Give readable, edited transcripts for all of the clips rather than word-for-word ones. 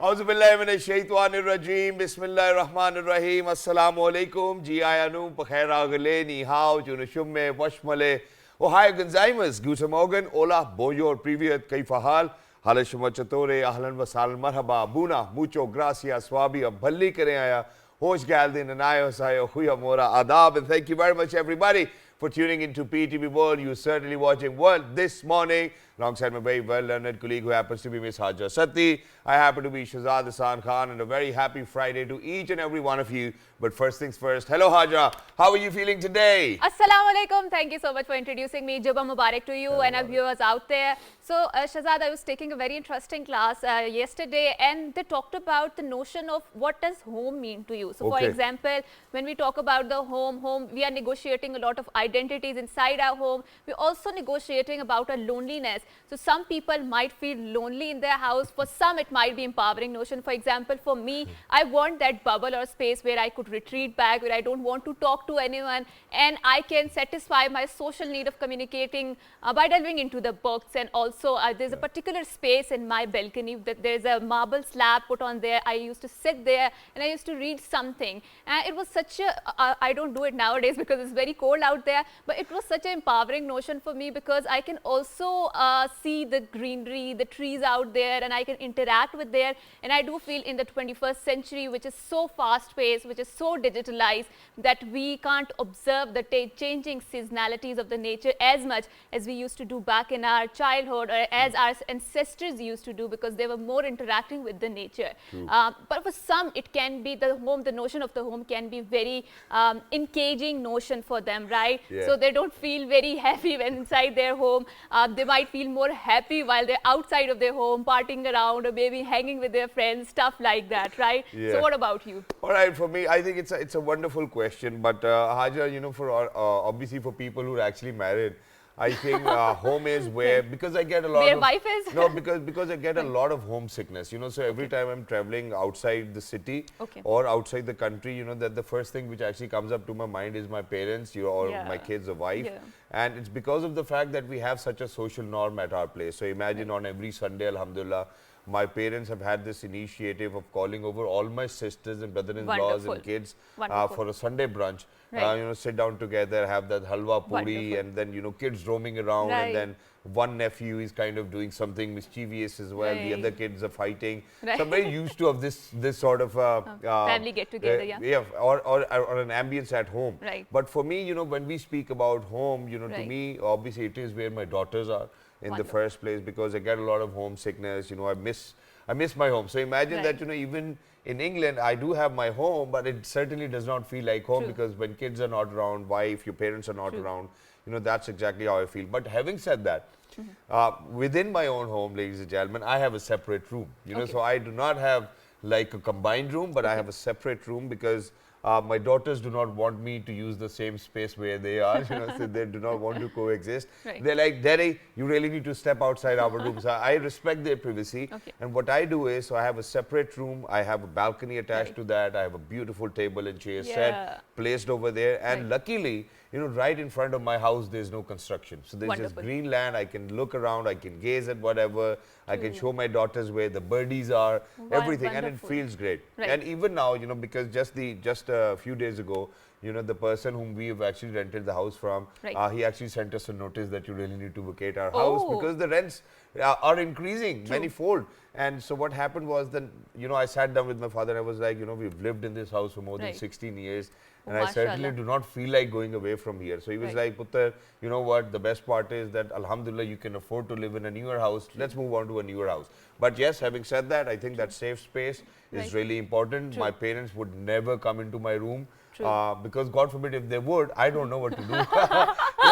Auzubillahiminash-shaytanir-rajeem. Bismillahir-rahmanir-rahim. Assalamu-alaikum. Ji-ayanu, Pakhera-gale, Ni-hao, Junushumme, Washmale. Ohio Gonzaimas, Guten Morgen, Ola, Bonjour, Privyet, Kaifahal, Halashumachatore, Ahlan Wasal, Marhaba, Buna, Mucho, Gracias, Swabi, Bhalli Kareaya, Hosh Galdin, and Ayosayo, Huya Mora, Adab, and thank you very much, everybody, for tuning into PTV World. You're certainly watching World this morning, alongside my very well-learned colleague who happens to be Miss Haja Sati. I happen to be Shahzad Hassan Khan, and a very happy Friday to each and every one of you. But first things first, hello Haja, how are you feeling today? Assalamu alaikum. Thank you so much for introducing me. Juba Mubarak to you and our viewers out there. So Shahzad, I was taking a very interesting class yesterday, and they talked about the notion of what does home mean to you. So for example, when we talk about the home, we are negotiating a lot of identities inside our home. We're also negotiating about our loneliness. So some people might feel lonely in their house. For some, it might be empowering notion. For example, for me, I want that bubble or space where I could retreat back, where I don't want to talk to anyone, and I can satisfy my social need of communicating by delving into the books. And also there's a particular space in my balcony that there's a marble slab put on there. I used to sit there and I used to read something, and it was such a I don't do it nowadays because it's very cold out there, but it was such an empowering notion for me because I can also see the greenery, the trees out there, and I can interact with there. And I do feel in the 21st century, which is so fast paced, which is so digitalized, that we can't observe the changing seasonalities of the nature as much as we used to do back in our childhood, or as our ancestors used to do, because they were more interacting with the nature. But for some, it can be the home, the notion of the home can be very engaging notion for them, right? So they don't feel very happy when inside their home. They might feel more happy while they're outside of their home, partying around, or maybe hanging with their friends, stuff like that, right? So what about you? All right, for me, I think it's a wonderful question, but Haja, you know, for obviously for people who are actually married, I think home is where, because I get a lot of... wife is? No, because I get a lot of homesickness, you know, so every time I'm traveling outside the city or outside the country, you know, that the first thing which actually comes up to my mind is my parents, you know, or my kids or wife. And it's because of the fact that we have such a social norm at our place. So imagine on every Sunday, alhamdulillah, my parents have had this initiative of calling over all my sisters and brother-in-laws and kids for a Sunday brunch. You know, sit down together, have that halwa puri, and then, you know, kids roaming around, and then one nephew is kind of doing something mischievous as well. The other kids are fighting. So I'm very used to of this sort of family get together, or an ambience at home. But for me, you know, when we speak about home, you know, to me, obviously it is where my daughters are in the first place, because I get a lot of homesickness. You know, I miss my home. So imagine that, you know, even in England, I do have my home, but it certainly does not feel like home, because when kids are not around, wife, your parents are not around, you know, that's exactly how I feel. But having said that, within my own home, ladies and gentlemen, I have a separate room. You know, so I do not have like a combined room, but I have a separate room because my daughters do not want me to use the same space where they are, you know, so they do not want to coexist. They're like, Daddy, you really need to step outside our room. So I respect their privacy. And what I do is, so I have a separate room, I have a balcony attached to that, I have a beautiful table and chair set placed over there. And luckily, you know, right in front of my house, there's no construction. So there's just green land. I can look around, I can gaze at whatever, I can show my daughters where the birdies are, everything, and it feels great. And even now, you know, because just a few days ago, you know, the person whom we have actually rented the house from, he actually sent us a notice that you really need to vacate our house because the rents are increasing manifold. And so what happened was then, you know, I sat down with my father and I was like, you know, we've lived in this house for more than 16 years. And I certainly do not feel like going away from here. So he was like, Putter, you know what, the best part is that alhamdulillah, you can afford to live in a newer house. Let's move on to a newer house. But yes, having said that, I think that safe space is really important. My parents would never come into my room because God forbid if they would, I don't know what to do.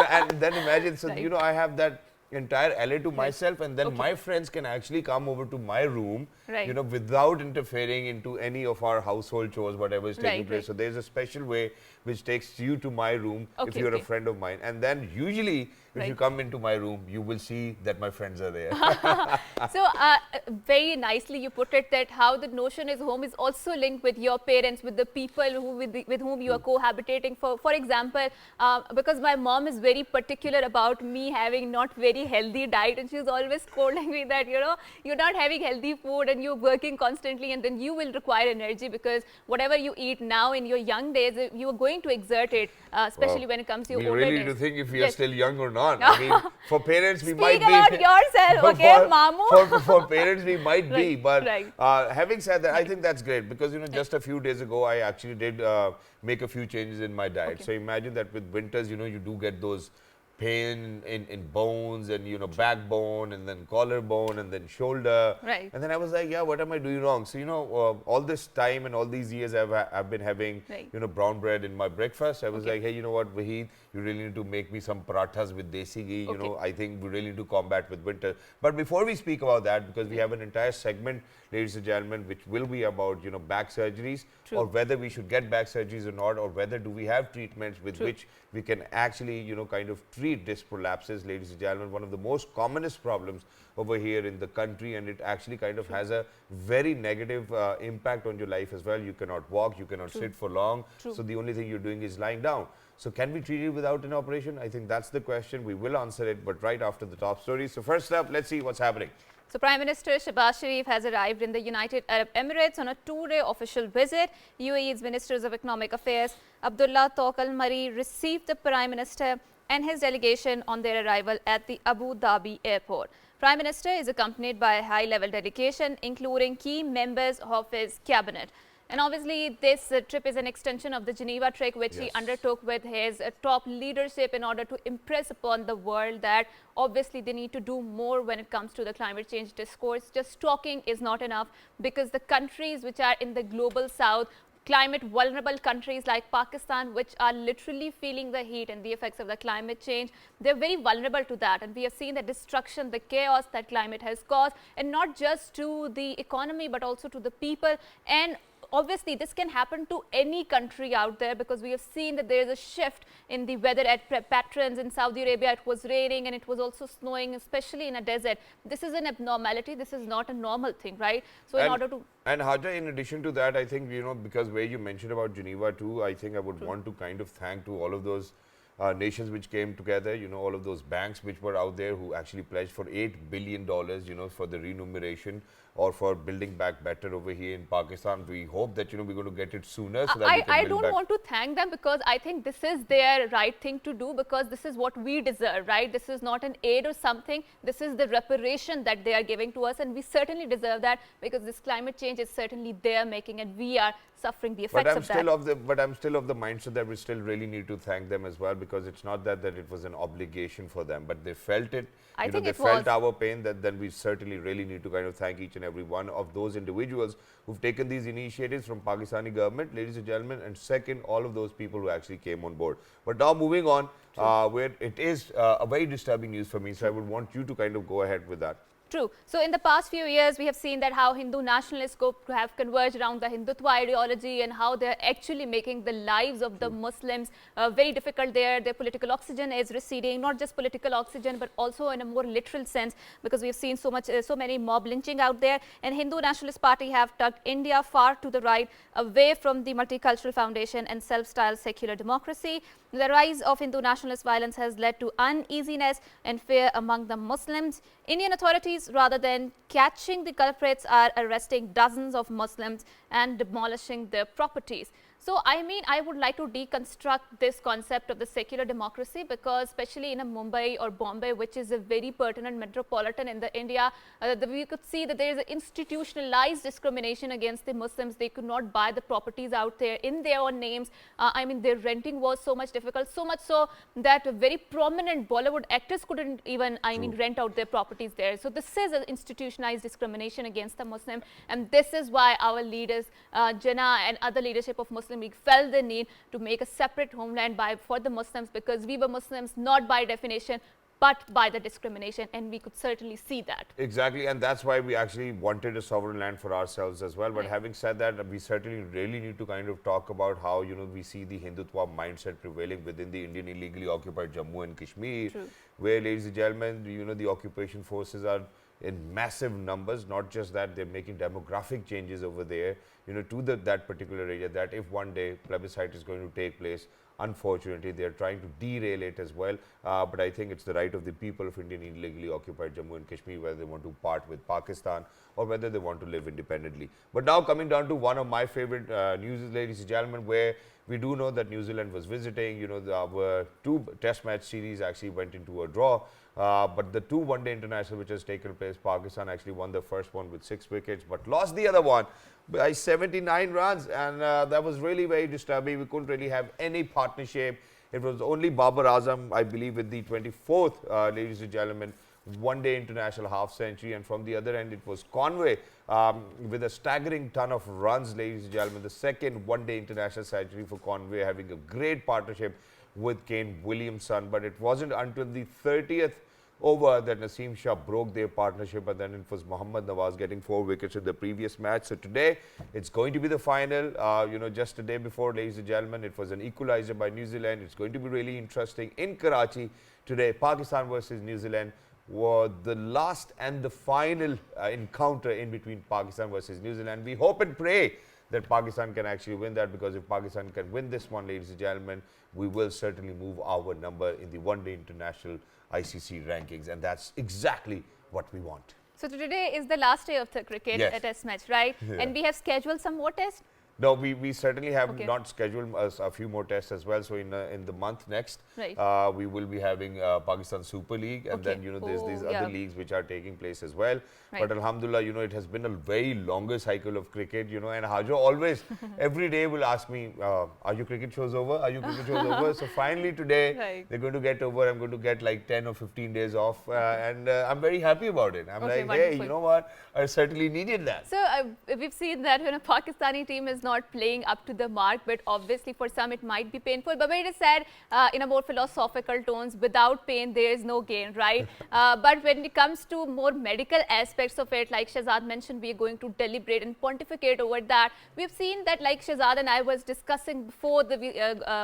And then imagine, so, you know, I have that entire alley to myself, and then my friends can actually come over to my room, you know, without interfering into any of our household chores, whatever is taking place. So there's a special way which takes you to my room if you're a friend of mine. And then usually, if you come into my room, you will see that my friends are there. So, very nicely you put it that how the notion is home is also linked with your parents, with the people with whom you are cohabitating. For example, because my mom is very particular about me having not very healthy diet, and she's always scolding me that, you know, you're not having healthy food and you're working constantly, and then you will require energy, because whatever you eat now in your young days, you are going to exert it, especially when it comes to your older days. We really need to think if we are still young or not. I mean, for parents, we might be. Speak about yourself, okay, Mamu? For parents, we might be. But having said that, I think that's great, because, you know, just a few days ago, I actually did make a few changes in my diet. So imagine that with winters, you know, you do get those pain in bones and, you know, backbone, and then collarbone, and then shoulder. And then I was like, yeah, what am I doing wrong? So, you know, all this time and all these years I've been having, you know, brown bread in my breakfast. I was like, hey, you know what, Wahid, you really need to make me some parathas with desi ghee. You know, I think we really need to combat with winter. But before we speak about that, because we have an entire segment, ladies and gentlemen, which will be about, you know, back surgeries, or whether we should get back surgeries or not, or whether do we have treatments with which we can actually, you know, kind of treat disc prolapses. Ladies and gentlemen, one of the most commonest problems over here in the country, and it actually kind of has a very negative impact on your life as well. You cannot walk, you cannot sit for long, so the only thing you're doing is lying down. So can we treat it without an operation? I think that's the question. We will answer it, but right after the top stories. So first up, let's see what's happening. So Prime Minister Shehbaz Sharif has arrived in the United Arab Emirates on a two-day official visit. UAE's Ministers of Economic Affairs Abdullah Tawq Al Mari received the Prime Minister and his delegation on their arrival at the Abu Dhabi airport. Prime Minister is accompanied by a high-level delegation, including key members of his cabinet. And obviously, this trip is an extension of the Geneva trip, which he undertook with his top leadership in order to impress upon the world that obviously they need to do more when it comes to the climate change discourse. Just talking is not enough, because the countries which are in the global south, climate vulnerable countries like Pakistan, which are literally feeling the heat and the effects of the climate change, they're very vulnerable to that. And we have seen the destruction, the chaos that climate has caused, and not just to the economy, but also to the people. And obviously, this can happen to any country out there, because we have seen that there is a shift in the weather patterns. In Saudi Arabia, it was raining and it was also snowing, especially in a desert. This is an abnormality. This is not a normal thing, right? So in order to... And Haja, in addition to that, I think, you know, because where you mentioned about Geneva too, I think I would want to kind of thank to all of those nations which came together, you know, all of those banks which were out there who actually pledged for $8 billion, you know, for the remuneration or for building back better over here in Pakistan. We hope that, you know, we're going to get it sooner. So that we can I don't want to thank them, because I think this is their right thing to do, because this is what we deserve, right? This is not an aid or something. This is the reparation that they are giving to us, and we certainly deserve that, because this climate change is certainly their making, and we are suffering the effects of that. But I'm still of the mindset that we still really need to thank them as well, because it's not that it was an obligation for them, but they felt it. I think they felt our pain. That then we certainly really need to kind of thank each and every one of those individuals who've taken these initiatives from Pakistani government, ladies and gentlemen, and second, all of those people who actually came on board. But now moving on, where it is a very disturbing news for me, so I would want you to kind of go ahead with that. True. So in the past few years, we have seen that how Hindu nationalists have converged around the Hindutva ideology, and how they're actually making the lives of the Muslims very difficult there. Their political oxygen is receding, not just political oxygen, but also in a more literal sense, because we've seen so many mob lynching out there. And Hindu Nationalist Party have tugged India far to the right, away from the multicultural foundation and self-styled secular democracy. The rise of Hindu nationalist violence has led to uneasiness and fear among the Muslims. Indian authorities, rather than catching the culprits, are arresting dozens of Muslims and demolishing their properties. So, I mean, I would like to deconstruct this concept of the secular democracy, because especially in a Mumbai or Bombay, which is a very pertinent metropolitan in the India, we could see that there is an institutionalized discrimination against the Muslims. They could not buy the properties out there in their own names. I mean, their renting was so much difficult, so much so that very prominent Bollywood actors couldn't even, rent out their properties there. So this is an institutionalized discrimination against the Muslim, and this is why our leaders, Jinnah and other leadership of Muslim League, felt the need to make a separate homeland for the Muslims, because we were Muslims not by definition, but by the discrimination, and we could certainly see that. Exactly, and that's why we actually wanted a sovereign land for ourselves as well. But having said that, we certainly really need to kind of talk about how, you know, we see the Hindutva mindset prevailing within the Indian illegally occupied Jammu and Kashmir, where, ladies and gentlemen, you know, the occupation forces are in massive numbers. Not just that, they're making demographic changes over there, you know, to that particular area, that if one day plebiscite is going to take place, unfortunately, they are trying to derail it as well. But I think it's the right of the people of Indian illegally occupied Jammu and Kashmir, whether they want to part with Pakistan or whether they want to live independently. But now coming down to one of my favorite news, ladies and gentlemen, where we do know that New Zealand was visiting. You know, our 2 test match series actually went into a draw. But the 2 one-day international which has taken place, Pakistan actually won the first one with 6 wickets, but lost the other one by 79 runs. And that was really very disturbing. We couldn't really have any partnership. It was only Babar Azam, I believe, with the 24th, ladies and gentlemen, one-day international half century. And from the other end, it was Conway with a staggering ton of runs, ladies and gentlemen. The second one-day international century for Conway, having a great partnership with Kane Williamson. But it wasn't until the 30th over that Naseem Shah broke their partnership, and then it was Mohammad Nawaz getting 4 wickets in the previous match. So today it's going to be the final. You know, just a day before, ladies and gentlemen, it was an equalizer by New Zealand. It's going to be really interesting in Karachi today. Pakistan versus New Zealand were the last and the final encounter in between Pakistan versus New Zealand. We hope and pray that Pakistan can actually win that, because if Pakistan can win this one, ladies and gentlemen, we will certainly move our number in the one-day international ICC rankings, and that's exactly what we want. So today is the last day of the cricket test match, right? And we have scheduled some more tests. No, we certainly have not scheduled a few more tests as well. So in the month next, we will be having Pakistan Super League, and then, you know, there's these other leagues which are taking place as well. But Alhamdulillah, you know, it has been a very longer cycle of cricket, you know, and Hajo always every day will ask me, are your cricket shows over? Are your cricket shows over? So finally today they're going to get over. I'm going to get like 10 or 15 days off, and I'm very happy about it. I'm like, hey, you know what? I certainly needed that. So we've seen that when a Pakistani team is not playing up to the mark, but obviously for some it might be painful. But it is said in a more philosophical tones, without pain there is no gain, right? But when it comes to more medical aspects of it, like Shahzad mentioned, we are going to deliberate and pontificate over that. We've seen that, like Shahzad and I was discussing before we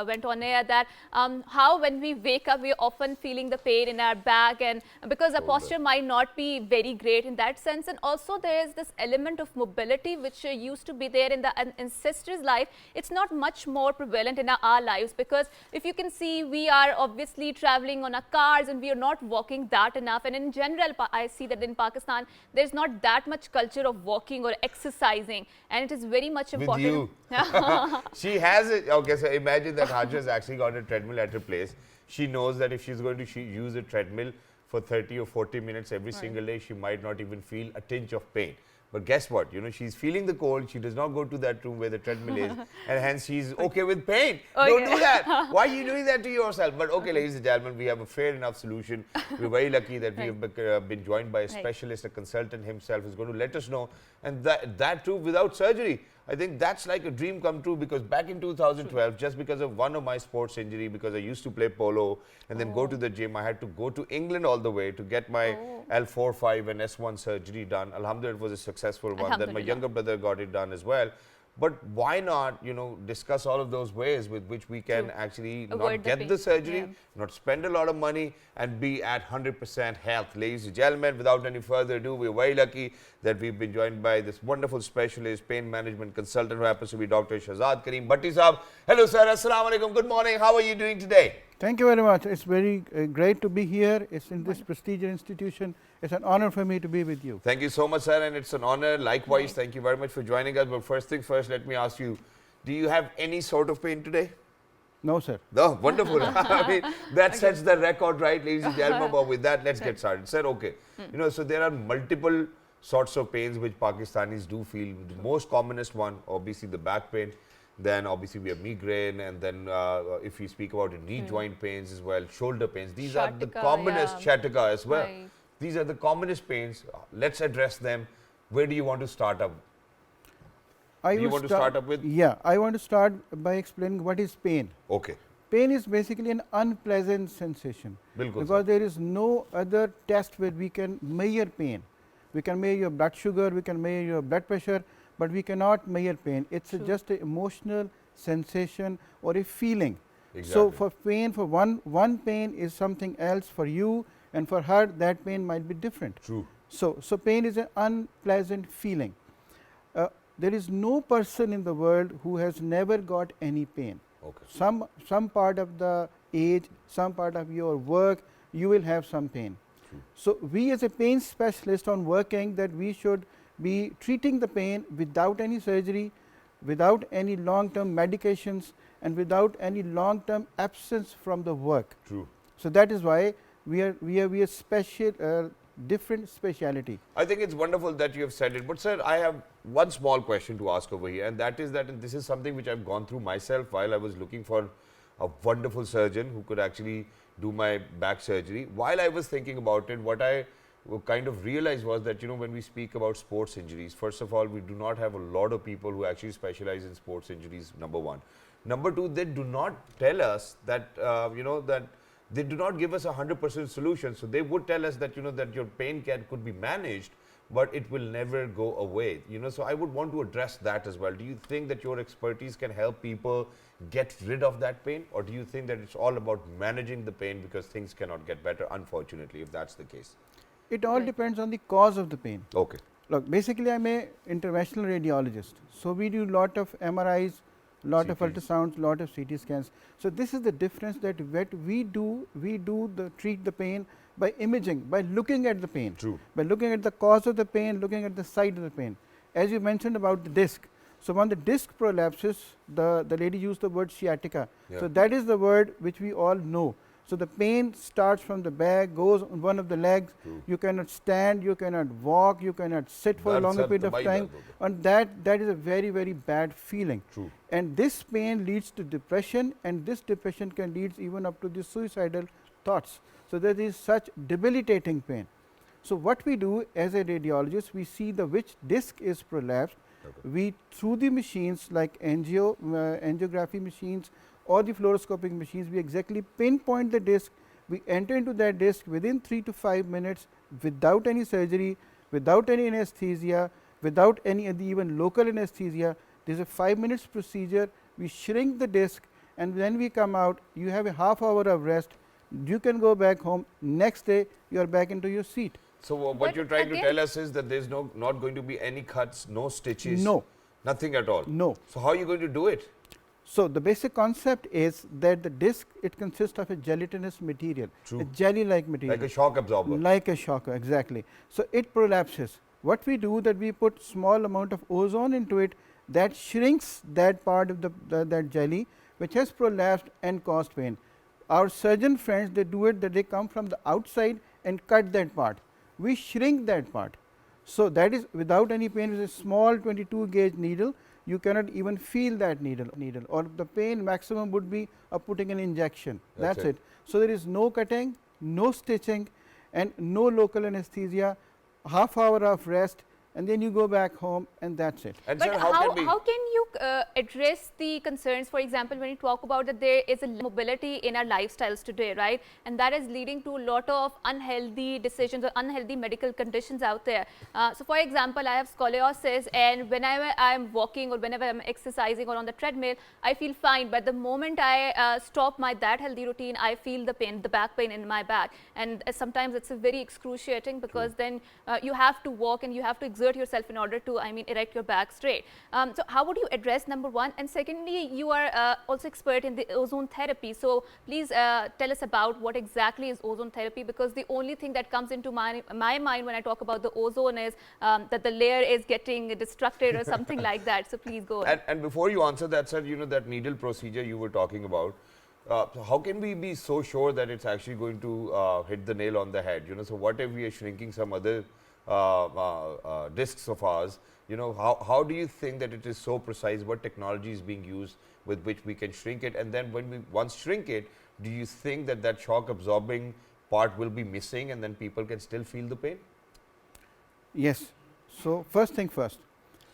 went on air, that how when we wake up, we're often feeling the pain in our back, and because our posture might not be very great in that sense. And also there is this element of mobility which used to be there in the ancestors' life. It's not much more prevalent in our lives, because if you can see, we are obviously traveling on our cars and we are not walking that enough. And in general, I see that in Pakistan, there's not that much culture of walking or exercising, and it is very much important. With you. She has it. Okay, so imagine that Haja has actually got a treadmill at her place. She knows that if she's going to use a treadmill for 30 or 40 minutes every single day, she might not even feel a tinge of pain. But guess what? You know, she's feeling the cold. She does not go to that room where the treadmill is, and hence she's okay with pain. Don't do that. Why are you doing that to yourself? But okay, ladies and gentlemen, we have a fair enough solution. We're very lucky that we have been joined by a specialist, a consultant himself, who's going to let us know, and that too without surgery. I think that's like a dream come true, because back in 2012, just because of one of my sports injury, because I used to play polo and then go to the gym, I had to go to England all the way to get my L4, 5 and S1 surgery done. Alhamdulillah, it was a successful one. Then my younger brother got it done as well. But why not, you know, discuss all of those ways with which we can actually not get the surgery, not spend a lot of money, and be at 100% health. Ladies and gentlemen, without any further ado, we're very lucky that we've been joined by this wonderful specialist, pain management consultant, who happens to be Dr. Shahzad Kareem Bhatti Saab. Hello, sir. Assalamu alaikum. Good morning. How are you doing today? Thank you very much. It's very great to be here. It's in this prestigious institution. It's an honor for me to be with you. Thank you so much, sir, and it's an honor. Likewise, thank you very much for joining us. But first things first, let me ask you, do you have any sort of pain today? No, sir. No, wonderful. I mean, that sets the record, right, ladies and gentlemen. But with that, let's get started. Sir, okay. You know, so there are multiple sorts of pains which Pakistanis do feel. The most commonest one, obviously, the back pain. Then obviously we have migraine, and then if we speak about knee joint pains as well, shoulder pains. These are the commonest, sciatica as well. These are the commonest pains. Let's address them. Where do you want to start up? I want to start by explaining what is pain. Okay. pain is basically an unpleasant sensation, because there is no other test where we can measure pain. We can measure your blood sugar, we can measure your blood pressure, but we cannot measure pain. It's just an emotional sensation or a feeling. So for pain, for one pain is something else for you, and for her that pain might be different. True. So pain is an unpleasant feeling. There is no person in the world who has never got any pain. Okay. Some part of the age, some part of your work, you will have some pain. True. So we as a pain specialist on working, that we should be treating the pain without any surgery, without any long-term medications, and without any long-term absence from the work. True. So that is why we are special, different speciality. I think it's wonderful that you have said it, but sir, I have one small question to ask over here, and that is that, and this is something which I've gone through myself while I was looking for a wonderful surgeon who could actually do my back surgery. While I was thinking about it, what I kind of realized was that, when we speak about sports injuries, first of all, we do not have a lot of people who actually specialize in sports injuries, number one. Number two, they do not tell us that, that they do not give us 100% solution. So they would tell us that, that your pain could be managed, but it will never go away. So I would want to address that as well. Do you think that your expertise can help people get rid of that pain, or do you think that it's all about managing the pain because things cannot get better, unfortunately, if that's the case? It all depends on the cause of the pain. Okay. Look, basically I'm a interventional radiologist. So we do lot of MRIs, lot of ultrasounds, lot of CT scans. So this is the difference, that what we do treat the pain by imaging, by looking at the pain. True. By looking at the cause of the pain, looking at the site of the pain. As you mentioned about the disc. So when the disc prolapses, the lady used the word sciatica. Yeah. So that is the word which we all know. So the pain starts from the back, goes on one of the legs. True. You cannot stand, you cannot walk, you cannot sit for a longer period of time, and that is a very, very bad feeling. True. And this pain leads to depression, and this depression can lead even up to the suicidal thoughts. So there is such debilitating pain. So what we do as a radiologist, we see which disc is prolapsed. Okay. We, through the machines like angiography machines or the fluoroscopic machines, we exactly pinpoint the disc. We enter into that disc within 3 to 5 minutes without any surgery, without any anesthesia, without any even local anesthesia. There is a 5 minutes procedure. We shrink the disc, and when we come out, you have a half hour of rest. You can go back home. Next day, you are back into your seat. So what you're trying to tell us is that there's not going to be any cuts, no stitches, no, nothing at all. No. So how are you going to do it? So the basic concept is that the disc, it consists of a gelatinous material, True. a jelly-like material, like a shock absorber. Like a shock, exactly. So it prolapses. What we do, that we put small amount of ozone into it, that shrinks that part of that jelly which has prolapsed and caused pain. Our surgeon friends, they do it, that they come from the outside and cut that part. We shrink that part. So that is without any pain. With a small 22 gauge needle, you cannot even feel that needle, or the pain maximum would be of putting an injection. That's it. So there is no cutting, no stitching, and no local anesthesia, half hour of rest, and then you go back home, and that's it. And but sir, how can you address the concerns, for example, when you talk about that there is a mobility in our lifestyles today, right? And that is leading to a lot of unhealthy decisions or unhealthy medical conditions out there. So for example, I have scoliosis, and whenever I'm walking or whenever I'm exercising or on the treadmill, I feel fine. But the moment I stop that healthy routine, I feel the pain, the back pain in my back. And sometimes it's very excruciating, because then you have to walk and you have to exert yourself in order to, erect your back straight. So how would you address, number one? And secondly, you are also expert in the ozone therapy. So please tell us about what exactly is ozone therapy, because the only thing that comes into my mind when I talk about the ozone is that the layer is getting destructed or something like that. So please go ahead. And before you answer that, sir, that needle procedure you were talking about, how can we be so sure that it's actually going to hit the nail on the head? So what if we are shrinking some other discs of ours? How do you think that it is so precise? What technology is being used with which we can shrink it? And then when we once shrink it, do you think that shock absorbing part will be missing, and then people can still feel the pain? Yes. So first thing first,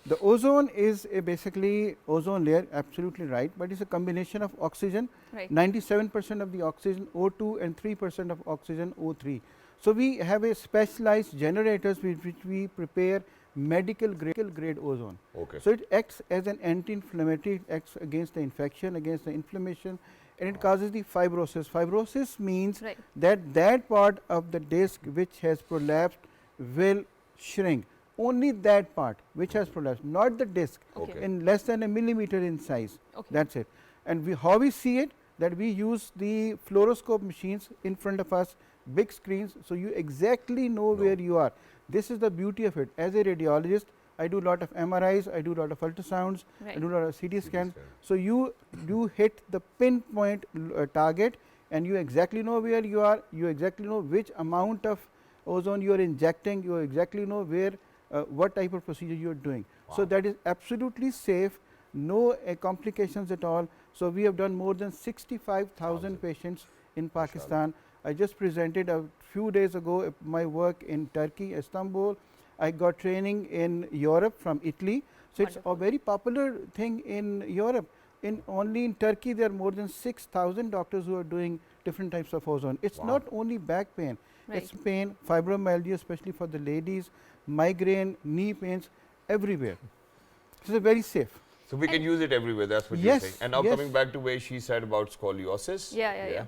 The ozone is basically ozone layer, absolutely right, but it's a combination of oxygen, 97% of the oxygen O2 and 3% of oxygen O3. So, we have a specialized generators with which we prepare medical grade ozone. Okay. So, it acts as an anti-inflammatory, it acts against the infection, against the inflammation, and it causes the fibrosis. Fibrosis means that part of the disc which has prolapsed will shrink. Only that part which has prolapsed, not the disc, in less than a millimeter in size. That is it. And how we see it, that we use the fluoroscope machines in front of us, big screens, so you exactly know where you are. This is the beauty of it. As a radiologist, I do a lot of MRIs, I do a lot of ultrasounds, I do a lot of CT scans. So, you hit the pinpoint target and you exactly know where you are, you exactly know which amount of ozone you are injecting, you exactly know where what type of procedure you are doing. So, that is absolutely safe, no complications at all. So, we have done more than 65,000 patients in Pakistan. I just presented a few days ago my work in Turkey, Istanbul. I got training in Europe from Italy. So, it is a very popular thing in Europe. Only in Turkey there are more than 6,000 doctors who are doing different types of ozone. It is not only back pain, it is pain, fibromyalgia, especially for the ladies, migraine, knee pains, everywhere. So, it is very safe. So, we can use it everywhere, that is what you are saying. And now coming back to where she said about scoliosis.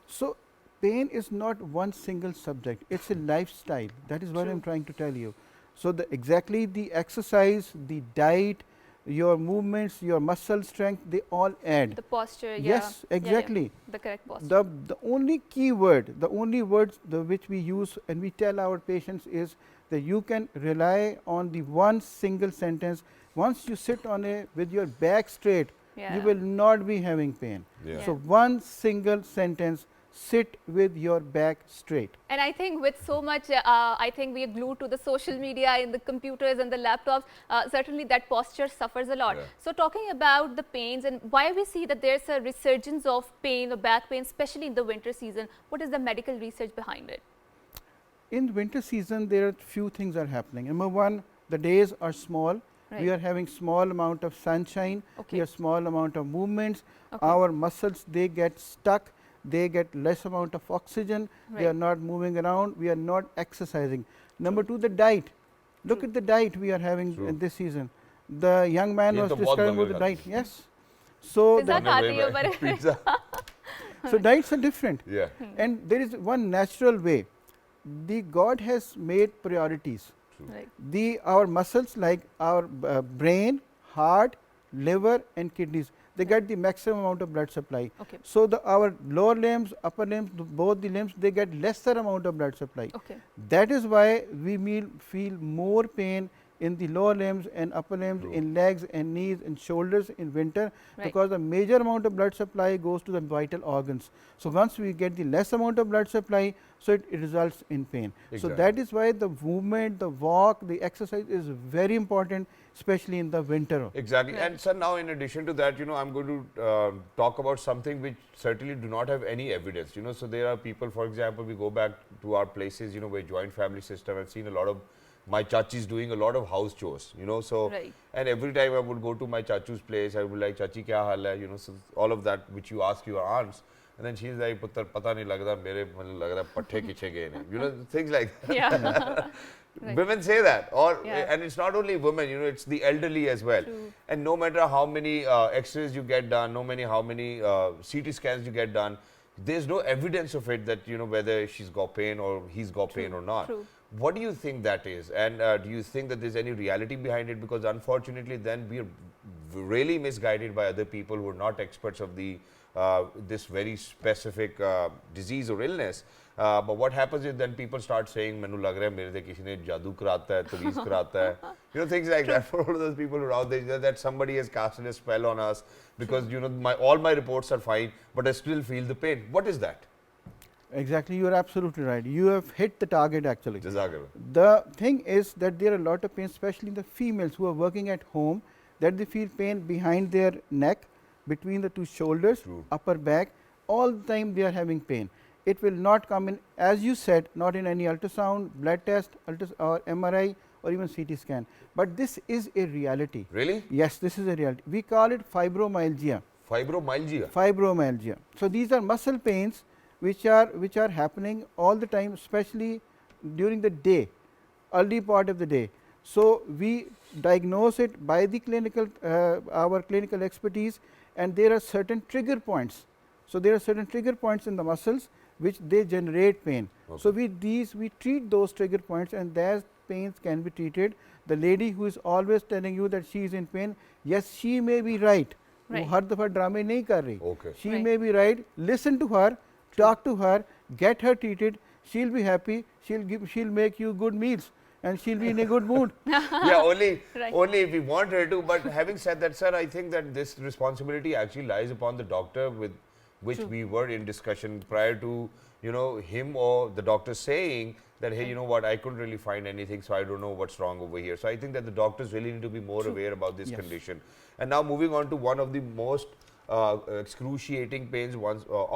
So, pain is not one single subject, it is a lifestyle, that is what I am trying to tell you. So, exactly the exercise, the diet, your movements, your muscle strength, they all add. The posture, yes, exactly. The correct posture. The only key word, the only words which we use and we tell our patients is that you can rely on the one single sentence. Once you sit on with your back straight, you will not be having pain. So, one single sentence, sit with your back straight. And I think with so much, I think we are glued to the social media, in the computers and the laptops, certainly that posture suffers a lot. So, talking about the pains and why we see that there's a resurgence of pain or back pain, especially in the winter season, what is the medical research behind it? In winter season, there are few things are happening. Number one, the days are small. We are having small amount of sunshine, we have small amount of movements, our muscles, they get stuck, they get less amount of oxygen, they are not moving around, we are not exercising. Number two, the diet. Look at the diet we are having in this season. The young man was describing about the diet. Yes. So, so diets are different. And there is one natural way. The God has made priorities. Our muscles, like our brain, heart, liver and kidneys, they get the maximum amount of blood supply. So, our lower limbs, upper limbs, both the limbs, they get lesser amount of blood supply. That is why we feel more pain in the lower limbs and upper limbs, in legs and knees and shoulders in winter, because the major amount of blood supply goes to the vital organs. So, once we get the less amount of blood supply, so it results in pain. So, that is why the movement, the walk, the exercise is very important, especially in the winter. Exactly. And sir, now in addition to that, I am going to talk about something which certainly do not have any evidence. So there are people, for example, we go back to our places, where joint family system. I've seen a lot of my chachis doing a lot of house chores, so and every time I would go to my chachu's place, I would be like, chachi kya hal hai, so all of that which you ask your aunts, and then she's like, putter pata nahi lagda, mere lag raha pathe kiche gaye ne, things like that. Women say that, and it's not only women, it's the elderly as well. And no matter how many x-rays you get done, how many CT scans you get done, there's no evidence of it that, whether she's got pain or he's got pain or not. What do you think that is? And do you think that there's any reality behind it? Because unfortunately, then we are really misguided by other people who are not experts of this very specific disease or illness. But what happens is then people start saying, "Mainu lag raha hai mere se kisi ne jadoo karata hai, taweez karata hai." Things like that for all of those people around there, that somebody has casted a spell on us because all my reports are fine, but I still feel the pain. What is that? Exactly, you are absolutely right. You have hit the target actually. Jazakallah. The thing is that there are a lot of pain, especially in the females who are working at home, that they feel pain behind their neck, between the two shoulders, upper back, all the time they are having pain. it will not come in, as you said, not in any ultrasound, blood test, or MRI, or even CT scan. But this is a reality. Really? Yes, this is a reality. We call it fibromyalgia. Fibromyalgia? Fibromyalgia. So, these are muscle pains which are happening all the time, especially during the day, early part of the day. So, we diagnose it by the clinical our clinical expertise, and there are certain trigger points. So, there are certain trigger points in the muscles which they generate pain. Okay. So, with these we treat those trigger points, and that pains can be treated. The lady who is always telling you that she is in pain, yes, she may be right. Right. हर दफा ड्रामे नहीं कर रही. Okay. She Right. may be right. Listen to her, talk to her, get her treated. She'll be happy. She'll make you good meals, and she'll be in a good mood. Yeah, Right. only if we want her to. But having said that, sir, I think that this responsibility actually lies upon the doctor, with which True. we were in discussion prior to, him or the doctor saying that, hey, you know what, I couldn't really find anything, so I don't know what's wrong over here. So I think that the doctors really need to be more aware about this Yes. condition. And now moving on to one of the most excruciating pains.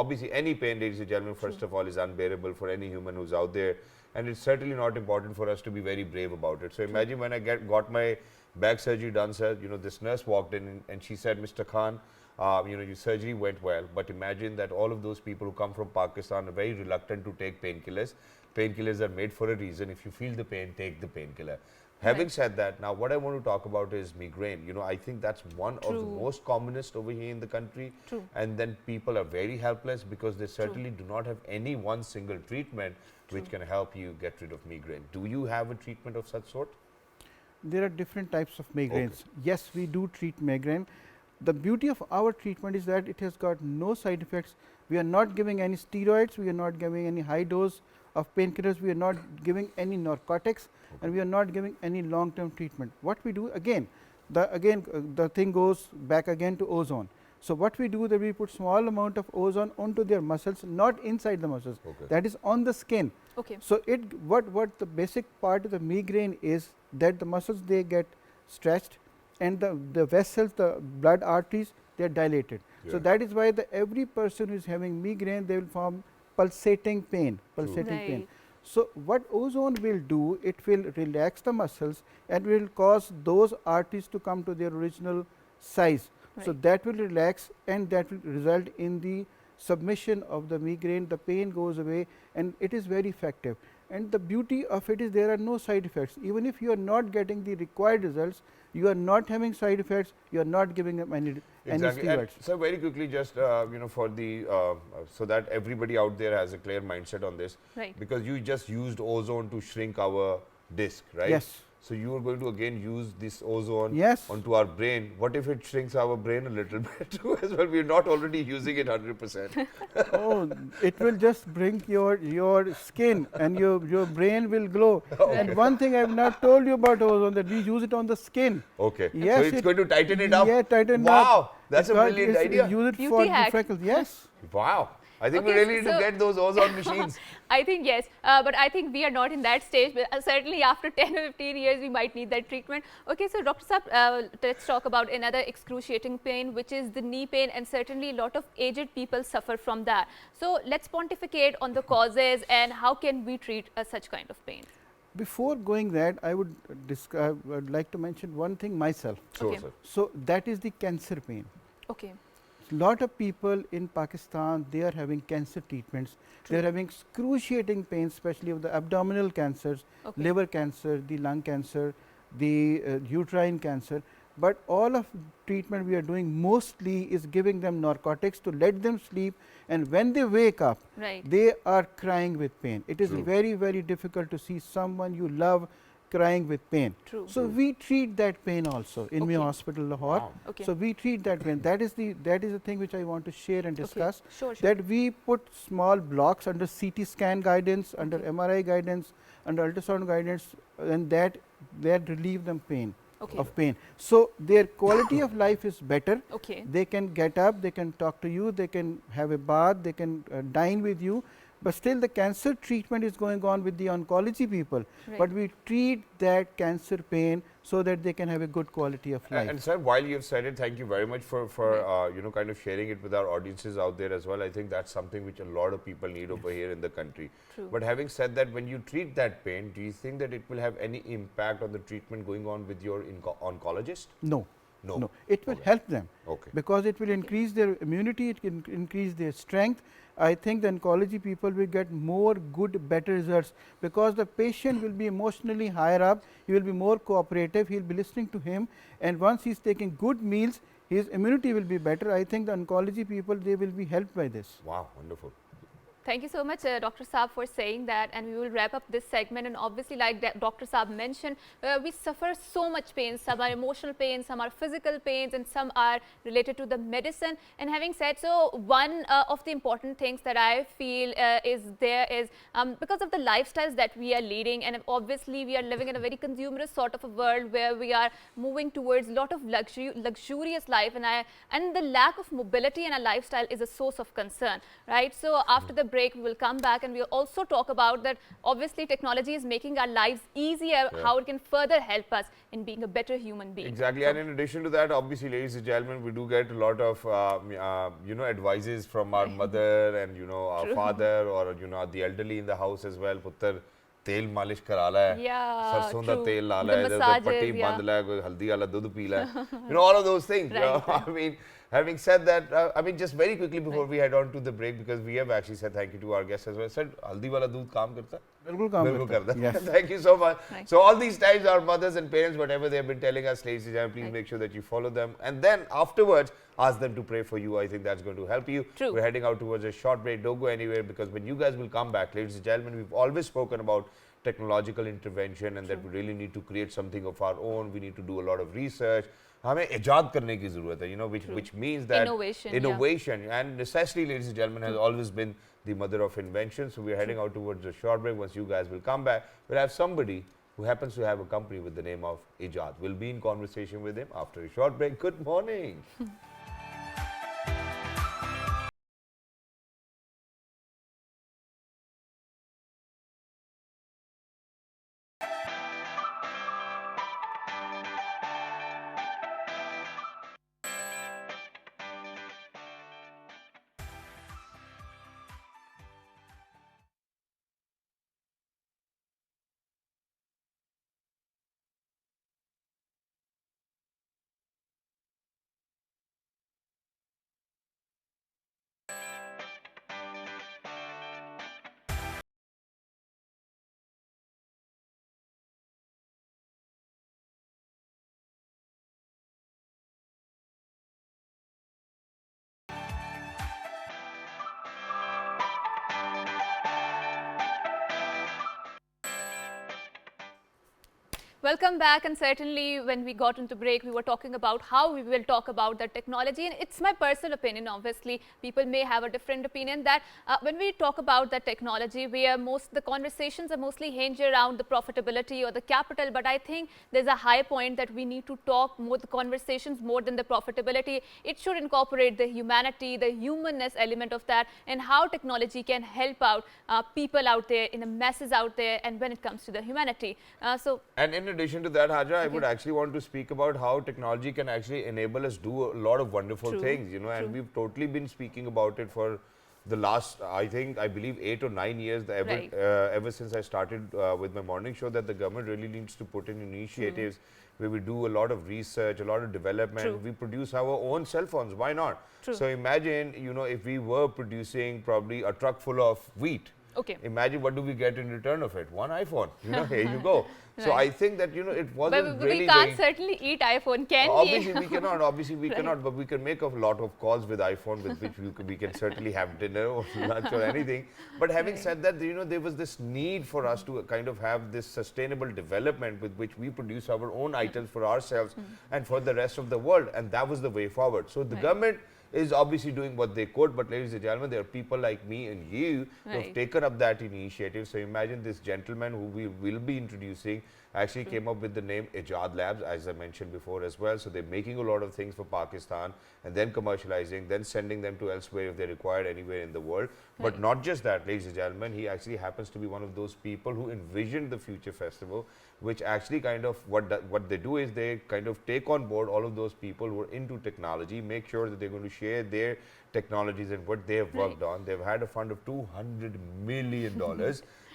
Obviously, any pain, ladies and gentlemen, first of all, is unbearable for any human who's out there, and it's certainly not important for us to be very brave about it. So imagine when I got my back surgery done, sir. This nurse walked in and she said, Mr. Khan, your surgery went well, but imagine that all of those people who come from Pakistan are very reluctant to take painkillers. Painkillers are made for a reason. If you feel the pain, take the painkiller. Having said that, now what I want to talk about is migraine. I think that's one of the most commonest over here in the country. True. And then people are very helpless because they certainly do not have any one single treatment which can help you get rid of migraine. Do you have a treatment of such sort? There are different types of migraines. Yes, we do treat migraine. The beauty of our treatment is that it has got no side effects. We are not giving any steroids, we are not giving any high dose of painkillers, we are not giving any narcotics, and we are not giving any long term treatment. What we do, again the thing goes back again to ozone. So, what we do, that we put small amount of ozone onto their muscles, not inside the muscles, that is on the skin. Okay. So, what the basic part of the migraine is that the muscles, they get stretched, and the vessels, the blood arteries, they are dilated. So, that is why every person who is having migraine, they will form pulsating pain. Right. So, what ozone will do, it will relax the muscles and will cause those arteries to come to their original size. Right. So, that will relax, and that will result in the submission of the migraine. The pain goes away, and it is very effective. And the beauty of it is there are no side effects. Even if you are not getting the required results, you are not having side effects, you are not giving them any Exactly. And steroids. so very quickly, just for the so that everybody out there has a clear mindset on this, Right. because you just used ozone to shrink our disc, right? Yes. So you are going to again use this ozone Yes. onto our brain. What if it shrinks our brain a little bit too as well? We are not already using it 100%. Oh, it will just bring your skin, and your brain will glow. And one thing I have not told you about ozone, that we use it on the skin. Okay. Yes, so it's going to tighten it up. Yeah, tighten wow, up. Wow, that's a brilliant idea. Use it Beauty for the hack. freckles. Yes. Wow. I think we Okay, really need to so- get those ozone machines. I think yes, but I think we are not in that stage. But certainly after 10 or 15 years, we might need that treatment. Okay, so Dr. Saab, let's talk about another excruciating pain, which is the knee pain, and certainly a lot of aged people suffer from that. So let's pontificate on the causes and how can we treat such kind of pain. Before going that, I would like to mention one thing myself. Sure, Okay. sir. So, that is the cancer pain. Okay. Lot of people in Pakistan, they are having cancer treatments. They are having excruciating pain, especially of the abdominal cancers, Okay. liver cancer, the lung cancer, the uterine cancer. But all of treatment we are doing mostly is giving them narcotics to let them sleep, and when they wake up, Right. they are crying with pain. It is True. very, very difficult to see someone you love crying with pain. True. So, we treat that pain also in my Okay. hospital, Lahore. Wow. Okay. So, we treat that pain. That is the thing which I want to share and discuss. Sure, sure. That we put small blocks under CT scan guidance, under MRI guidance, under ultrasound guidance, and that relieve them pain. Okay. Of pain. So, their quality of life is better. Okay. They can get up, they can talk to you, they can have a bath, they can dine with you. but still the cancer treatment is going on with the oncology people, but we treat that cancer pain so that they can have a good quality of life. And sir, while you have said it, thank you very much for you know, kind of sharing it with our audiences out there as well. I think that's something which a lot of people need over here in the country. But having said that, when you treat that pain, do you think that it will have any impact on the treatment going on with your oncologist? No. No, it will help them because it will increase their immunity, it can increase their strength. I think the oncology people will get more good, better results because the patient will be emotionally higher up, he will be more cooperative, he will be listening to him, and once he is taking good meals, his immunity will be better. I think the oncology people, they will be helped by this. Wow, wonderful. Thank you so much, Dr. Saab, for saying that, and we will wrap up this segment. And obviously, like Dr. Saab mentioned, we suffer so much pain. Some are emotional pain, some are physical pains, and some are related to the medicine. And having said so, one of the important things that I feel is because of the lifestyles that we are leading, and obviously we are living in a very consumerist sort of a world where we are moving towards a lot of luxurious life, and the lack of mobility in our lifestyle is a source of concern, right? So after the break, we will come back and we will also talk about that. Obviously, technology is making our lives easier, how it can further help us in being a better human being. Exactly, and in addition to that, obviously, ladies and gentlemen, we do get a lot of you know, advices from our mother and you know, our father, or you know, the elderly in the house as well. Puttar, तेल मालिश करा ला है, सरसों दा तेल ला ला है, पट्टी बांध ला है, कोई हल्दी वाला दूध पी ला है, you know, all of those things. I mean, having said that, I mean, just very quickly before we head on to the break, because we have actually said thank you to our guests as well. Said haldi wala doodh kaam karta hai? Bilkul kaam karta hai. Yes. Thank you so much. So all these times, our mothers and parents, whatever they have been telling us, ladies and gentlemen, please make sure that you follow them, and then afterwards ask them to pray for you. I think that's going to help you. We're heading out towards a short break. Don't go anywhere, because when you guys will come back, ladies and gentlemen, we've always spoken about technological intervention and that we really need to create something of our own. We need to do a lot of research. हमें इजाद करने की ज़रूरत है, you know, which means that innovation and necessity, ladies and gentlemen, has always been the mother of invention. So we're heading out towards a short break. Once you guys will come back, we'll have somebody who happens to have a company with the name of Ijad. We'll be in conversation with him after a short break. Good morning. Welcome back, and certainly when we got into break, we were talking about how we will talk about the technology, and it's my personal opinion. Obviously, people may have a different opinion that when we talk about the technology, the conversations are mostly hinged around the profitability or the capital, but I think there's a high point that we need to talk more the conversations more than the profitability. It should incorporate the humanity, the humanness element of that, and how technology can help out people out there, in the masses out there, and when it comes to the humanity. And in addition to that, Haja, I would actually want to speak about how technology can actually enable us do a lot of wonderful things, you know, and we've totally been speaking about it for the last, I believe 8 or 9 years, ever since I started with my morning show, that the government really needs to put in initiatives where we do a lot of research, a lot of development. We produce our own cell phones. Why not? So imagine, you know, if we were producing probably a truck full of wheat. Imagine what do we get in return of it? One iPhone. You know, here you go. So I think that, you know, it wasn't but really. We can't certainly eat iPhone, can we? Obviously we cannot. Obviously we cannot. But we can make a lot of calls with iPhone, with which we can certainly have dinner or lunch or anything. But having said that, you know, there was this need for us to kind of have this sustainable development with which we produce our own items for ourselves and for the rest of the world, and that was the way forward. So the government is obviously doing what they could, but ladies and gentlemen, there are people like me and you who have taken up that initiative. So imagine this gentleman who we will be introducing, actually came up with the name Ijad Labs, as I mentioned before as well. So they're making a lot of things for Pakistan and then commercializing, then sending them to elsewhere if they're required anywhere in the world. But not just that, ladies and gentlemen, he actually happens to be one of those people who envisioned the Future Festival, which actually kind of what they do is they kind of take on board all of those people who are into technology, make sure that they're going to share their technologies and what they have worked on. They've had a fund of $200 million.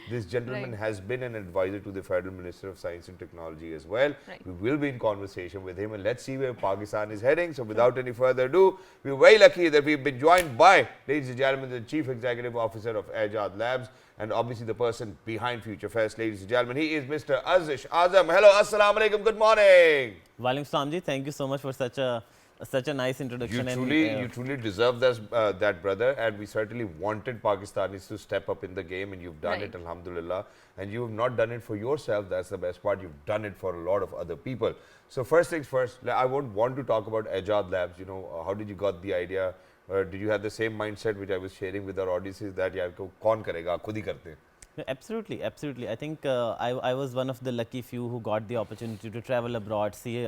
This gentleman has been an advisor to the Federal Minister of Science and Technology as well. We will be in conversation with him and let's see where Pakistan is heading. So without any further ado, we're very lucky that we've been joined by, ladies and gentlemen, the Chief Executive Officer of Ijad Labs and obviously the person behind Future Fest. Ladies and gentlemen, he is Mr. Azish Azam. Hello, assalamu alaikum, good morning. Walaikum salam ji, thank you so much for such a nice introduction. You truly deserve this, that, brother, and we certainly wanted Pakistanis to step up in the game, and you've done it, alhamdulillah. And you have not done it for yourself, that's the best part, you've done it for a lot of other people. So first things first, I would want to talk about Ijad Labs. You know, how did you got the idea? Did you have the same mindset which I was sharing with our audiences that yaar kaun karega, khud hi karte hain? Absolutely, absolutely. I think I was one of the lucky few who got the opportunity to travel abroad, see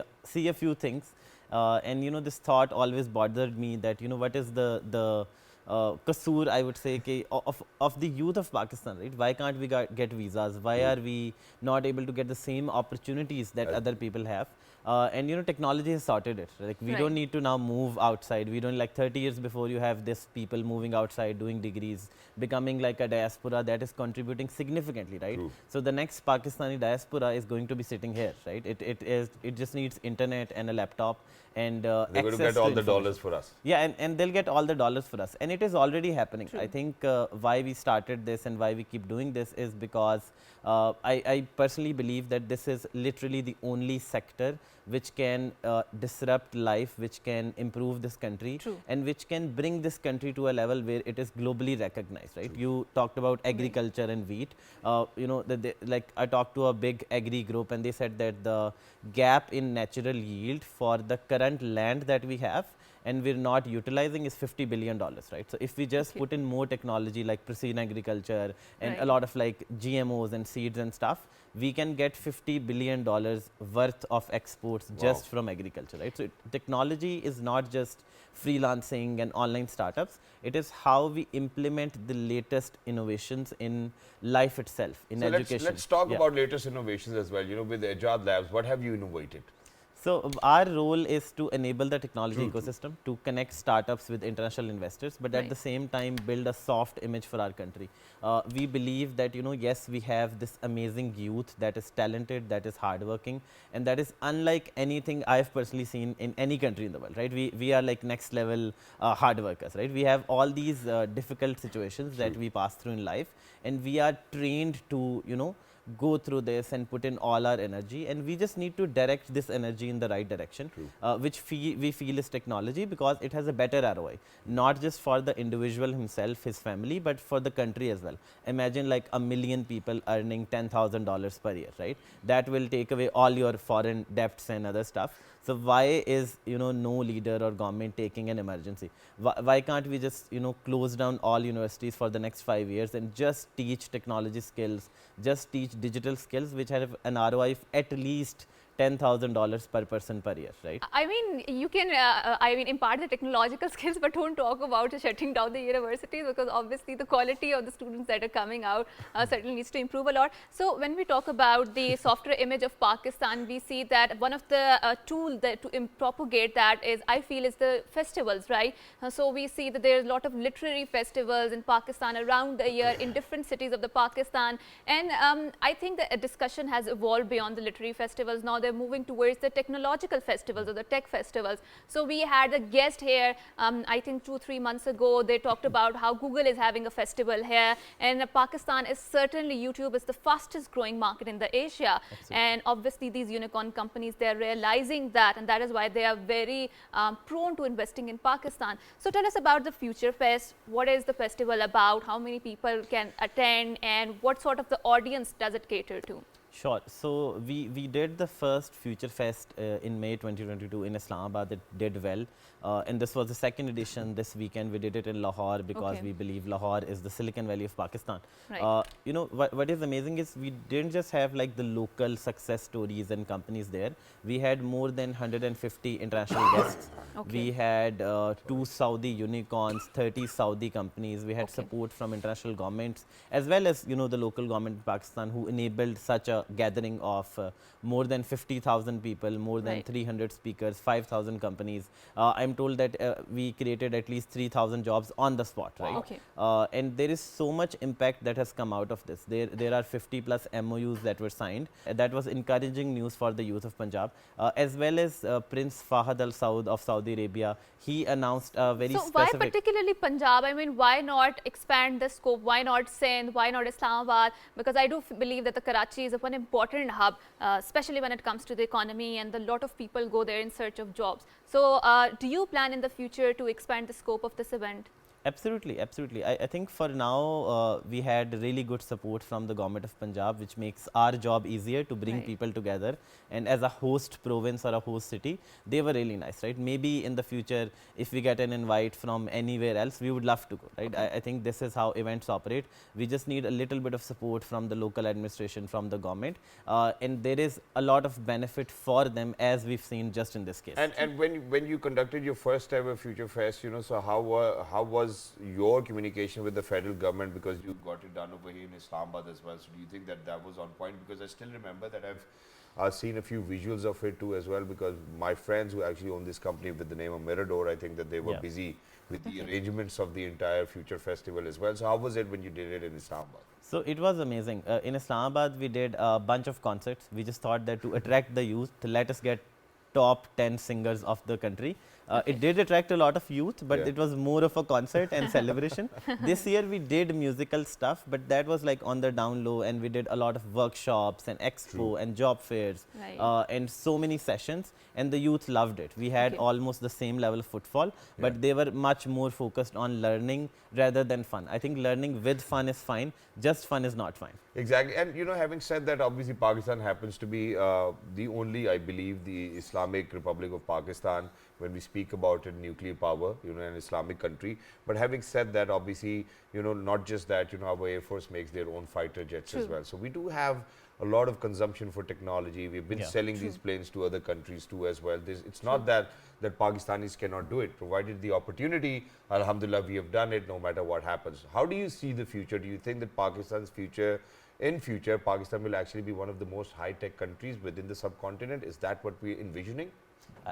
a few things. And you know, this thought always bothered me that, you know, what is the kasoor, I would say, of the youth of Pakistan, right? Why can't we get visas? Why are we not able to get the same opportunities that other people have? And you know, technology has sorted it. Like we don't need to now move outside. We don't, like 30 years before, you have this people moving outside, doing degrees, becoming like a diaspora that is contributing significantly, right? So the next Pakistani diaspora is going to be sitting here, right? It just needs internet and a laptop and they're going to get all the dollars for us. Yeah, and they'll get all the dollars for us. And it is already happening. I think why we started this and why we keep doing this is because I personally believe that this is literally the only sector which can disrupt life, which can improve this country, and which can bring this country to a level where it is globally recognized, right? You talked about agriculture and wheat. You know, like I talked to a big agri group and they said that the gap in natural yield for the current land that we have and we're not utilizing is $50 billion, right? So if we just put in more technology like precision agriculture and a lot of like GMOs and seeds and stuff, we can get $50 billion worth of exports just from agriculture, right? So technology is not just freelancing and online startups. It is how we implement the latest innovations in life itself, in education. Let's talk about latest innovations as well. You know, with Ijad Labs, what have you innovated? So our role is to enable the technology ecosystem to connect startups with international investors, but at the same time build a soft image for our country. We believe that, you know, yes, we have this amazing youth that is talented, that is hardworking, and that is unlike anything I've personally seen in any country in the world, right? We are like next level hard workers, right? We have all these difficult situations that we pass through in life, and we are trained to, you know, go through this and put in all our energy, and we just need to direct this energy in the right direction, which we feel is technology, because it has a better ROI, not just for the individual himself, his family, but for the country as well. Imagine like 1 million people earning $10,000 per year, right? That will take away all your foreign debts and other stuff. So why is, you know, no leader or government taking an emergency? Why can't we just, you know, close down all universities for the next 5 years and just teach technology skills, just teach digital skills which have an ROI of at least $10,000 per person per year, right? I mean, you can, impart the technological skills, but don't talk about shutting down the universities, because obviously the quality of the students that are coming out certainly needs to improve a lot. So when we talk about the softer image of Pakistan, we see that one of the tools that to propagate that is, I feel, is the festivals, right? So we see that there's a lot of literary festivals in Pakistan around the year in different cities of the Pakistan, and I think that a discussion has evolved beyond the literary festivals. Now they're moving towards the technological festivals or the tech festivals. So we had a guest here, I think 2-3 months ago. They talked about how Google is having a festival here, and Pakistan is certainly, YouTube is the fastest growing market in the Asia. Absolutely. And obviously these unicorn companies, they're realizing that, and that is why they are very prone to investing in Pakistan. So tell us about the Future Fest. What is the festival about? How many people can attend, and what sort of the audience does it cater to? Sure. So we did the first Future Fest in May 2022 in Islamabad. It did well, and this was the second edition. This weekend we did it in Lahore because we believe Lahore is the Silicon Valley of Pakistan. Right. You know what is amazing is we didn't just have like the local success stories and companies there. We had more than 150 international guests. We had 2 Saudi unicorns, 30 Saudi companies. We had support from international governments as well as the local government in Pakistan who enabled such a gathering of more than 50,000 people, more than 300 speakers, 5,000 companies. I'm told that we created at least 3,000 jobs on the spot, right? And there is so much impact that has come out of this. There are 50 plus MOUs that were signed. That was encouraging news for the youth of Punjab, as well as Prince Fahad Al Saud of Saudi Arabia. He announced a very specific. So why particularly Punjab? I mean, why not expand the scope? Why not Sindh? Why not Islamabad? Because I do believe that the Karachi is one important hub, especially when it comes to the economy, and a lot of people go there in search of jobs. So do you plan in the future to expand the scope of this event? Absolutely, absolutely. I think for now we had really good support from the government of Punjab, which makes our job easier to bring people together. And as a host province or a host city, they were really nice, right? Maybe in the future, if we get an invite from anywhere else, we would love to go, right? I think this is how events operate. We just need a little bit of support from the local administration, from the government, and there is a lot of benefit for them, as we've seen just in this case. And when you conducted your first ever Future Fest, so how was your communication with the federal government, because you got it done over here in Islamabad as well? So do you think that was on point? Because I still remember that I've seen a few visuals of it too as well, because my friends who actually own this company with the name of Mirador, I think that they were busy with the arrangements of the entire Future Festival as well. So how was it when you did it in Islamabad? So it was amazing. In Islamabad, we did a bunch of concerts. We just thought that to attract the youth, to let us get top 10 singers of the country. It did attract a lot of youth, but it was more of a concert and celebration. This year we did musical stuff, but that was like on the down low, and we did a lot of workshops and expo and job fairs and so many sessions, and the youth loved it. We had almost the same level of footfall, but they were much more focused on learning rather than fun. I think learning with fun is fine, just fun is not fine. Exactly. And having said that, obviously Pakistan happens to be the only, I believe, the Islamic Republic of Pakistan, when we speak about it, nuclear power, an Islamic country. But having said that, obviously, not just that, our Air Force makes their own fighter jets as well. So we do have a lot of consumption for technology. We've been selling these planes to other countries too as well. It's not that Pakistanis cannot do it. Provided the opportunity, alhamdulillah, we have done it no matter what happens. How do you see the future? Do you think that Pakistan's future, Pakistan will actually be one of the most high-tech countries within the subcontinent? Is that what we're envisioning?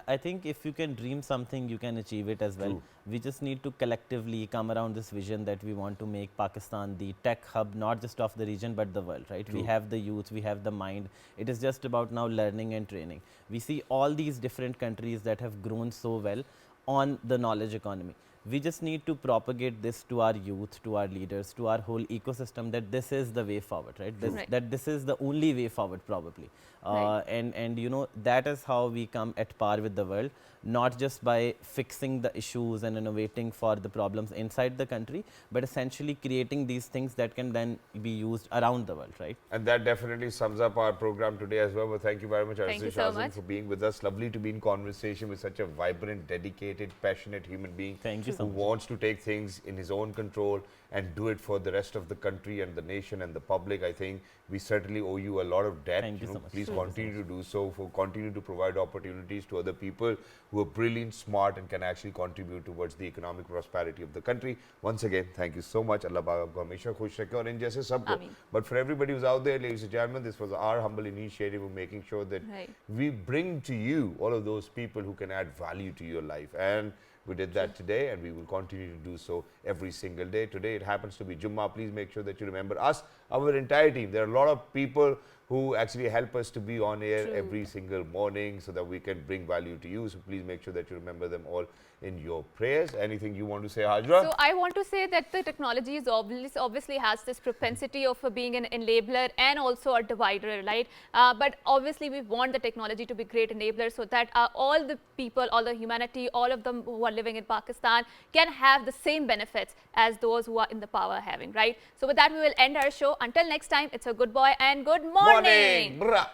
I think if you can dream something, you can achieve it as well. We just need to collectively come around this vision that we want to make Pakistan the tech hub, not just of the region, but the world, right? We have the youth, we have the mind. It is just about now learning and training. We see all these different countries that have grown so well on the knowledge economy. We just need to propagate this to our youth, to our leaders, to our whole ecosystem, that this is the way forward, right? That this is the only way forward, probably. And that is how we come at par with the world, not just by fixing the issues and innovating for the problems inside the country, but essentially creating these things that can then be used around the world, right? And that definitely sums up our program today as well. Well, thank you very much, Azim, for being with us. Lovely to be in conversation with such a vibrant, dedicated, passionate human being. Thank you so much. Who wants to take things in his own control and do it for the rest of the country and the nation and the public. I think we certainly owe you a lot of debt. Thank you so much. Please continue to do so, continue to provide opportunities to other people who are brilliant, smart, and can actually contribute towards the economic prosperity of the country. Once again, thank you so much. Allah Baba ko hamesha khush rakhe aur in jaise sabko. But for everybody who's out there, ladies and gentlemen, this was our humble initiative of making sure that we bring to you all of those people who can add value to your life. And we did that today, and we will continue to do so every single day. Today, it happens to be Jummah. Please make sure that you remember us, our entire team. There are a lot of people who actually help us to be on air every single morning so that we can bring value to you. So please make sure that you remember them all in your prayers. Anything you want to say, Hajra? So I want to say that the technology is obviously has this propensity of being an enabler and also a divider, right? But obviously we want the technology to be great enabler so that all the people, all the humanity, all of them who are living in Pakistan can have the same benefits as those who are in the power having, right? So with that, we will end our show. Until next time, it's a good boy and good morning. Morning. Brah.